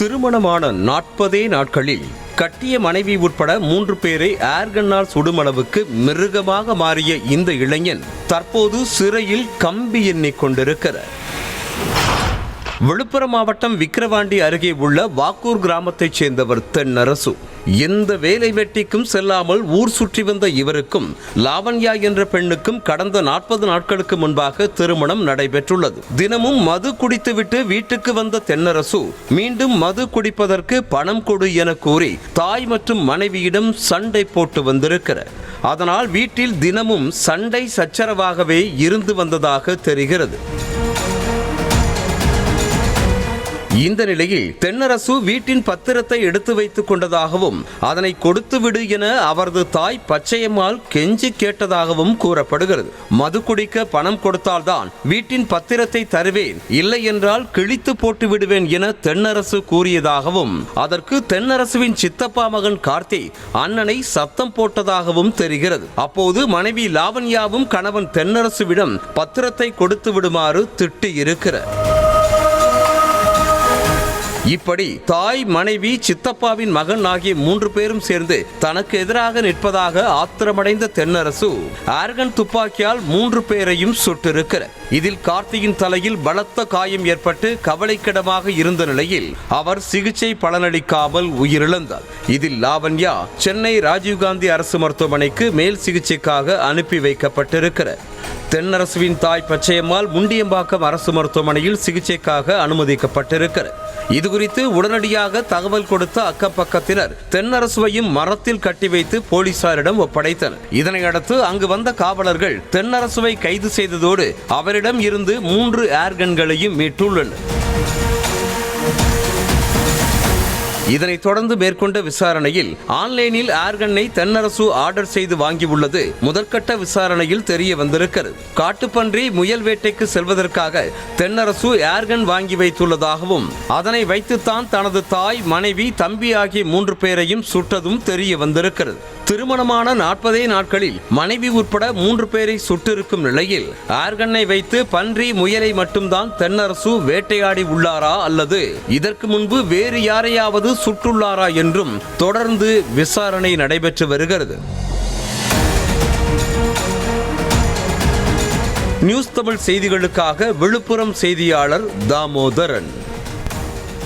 திருமணமான 40 நாட்களில் கட்டிய மனைவி உட்பட 3 பேரை ஏர்கன்னால் சுடும் அளவுக்கு மிருகமாக மாறிய இந்த இளைஞன் தற்போது சிறையில் கம்பி எண்ணிக் கொண்டிருக்கிறார். விழுப்புரம் மாவட்டம் விக்கிரவாண்டி அருகே உள்ள வாக்கூர் கிராமத்தைச் சேர்ந்தவர் தென்னரசு. எந்த வேலை வெட்டிக்கும் செல்லாமல் ஊர் சுற்றி வந்த இவருக்கும் லாவண்யா என்ற பெண்ணுக்கும் கடந்த 40 நாட்களுக்கு முன்பாக திருமணம் நடைபெற்றுள்ளது. தினமும் மது குடித்துவிட்டு வீட்டுக்கு வந்த தென்னரசு மீண்டும் மது குடிப்பதற்கு பணம் கொடு என கூறி தாய் மற்றும் மனைவியிடம் சண்டை போட்டு வந்திருக்கிறார். அதனால் வீட்டில் தினமும் சண்டை சச்சரவாகவே இருந்து வந்ததாக தெரிகிறது. இந்த நிலையில் தென்னரசு வீட்டின் பத்திரத்தை எடுத்து வைத்துக் கொண்டதாகவும் அதனை கொடுத்துவிடு என அவரது தாய் பச்சையம்மாள் கெஞ்சி கேட்டதாகவும் கூறப்படுகிறது. மது குடிக்க பணம் கொடுத்தால்தான் வீட்டின் பத்திரத்தை தருவேன், இல்லை என்றால் கிழித்து போட்டு விடுவேன் என தென்னரசு கூறியதாகவும் அதற்கு தென்னரசுவின் சித்தப்பா மகன் கார்த்தி அண்ணனை சத்தம் போட்டதாகவும் தெரிகிறது. அப்போது மனைவி லாவண்யாவும் கணவன் தென்னரசுவிடம் பத்திரத்தை கொடுத்து விடுமாறு திட்டி இருக்கிறார். இப்படி தாய், மனைவி, சித்தப்பாவின் மகன் ஆகிய 3 பேரும் சேர்ந்து தனக்கு எதிராக நிற்பதாக ஆத்திரமடைந்த தென்னரசு ஏர்கன் துப்பாக்கியால் 3 பேரையும் சுட்டிருக்கிறார். இதில் கார்த்தியின் தலையில் பலத்த காயம் ஏற்பட்டு கவலைக்கிடமாக இருந்த நிலையில் அவர் சிகிச்சை பலனளிக்காமல் உயிரிழந்தார். இதில் லாவண்யா சென்னை ராஜீவ்காந்தி அரசு மருத்துவமனைக்கு மேல் சிகிச்சைக்காக அனுப்பி வைக்கப்பட்டிருக்கிறார். தென்னரசுவின் தாய் பச்சையம்மாள் முண்டியம்பாக்கம் அரசு மருத்துவமனையில் சிகிச்சைக்காக அனுமதிக்கப்பட்டிருக்கிறார். இதுகுறித்து உடனடியாக தகவல் கொடுத்த அக்கப்பக்கத்தினர் தென்னரசுவையும் மரத்தில் கட்டி வைத்து போலீசாரிடம் ஒப்படைத்தனர். இதனையடுத்து அங்கு வந்த காவலர்கள் தென்னரசுவை கைது செய்ததோடு அவரிடம் இருந்து 3 ஏர்கன்களையும் மீட்டுள்ளனர். இதனைத் தொடர்ந்து மேற்கொண்ட விசாரணையில் ஆன்லைனில் ஏர்கன்னை தென்னரசு ஆர்டர் செய்து வாங்கியுள்ளது முதற்கட்ட விசாரணையில் தெரிய வந்திருக்கிறது. காட்டுப்பன்றி, முயல் வேட்டைக்கு செல்வதற்காக தென்னரசு ஏர்கன் வாங்கி வைத்துள்ளதாகவும் அதனை வைத்துத்தான் தனது தாய், மனைவி, தம்பி ஆகிய 3 பேரையும் சுட்டதும் தெரிய வந்திருக்கிறது. திருமணமான 40 நாட்களில் மனைவி உட்பட 3 பேரை சுட்டிருக்கும் நிலையில் ஏர்கன்னை வைத்து பன்றி, முயலை மட்டும்தான் தென்னரசு வேட்டையாடி உள்ளாரா அல்லது இதற்கு முன்பு வேறு யாரையாவது சுட்டுள்ளாரா என்றும் தொடர்ந்து விசாரணை நடைபெற்று வருகிறது. நியூஸ் தமிழ் செய்திகளுக்காக விழுப்புரம் செய்தியாளர் தாமோதரன்.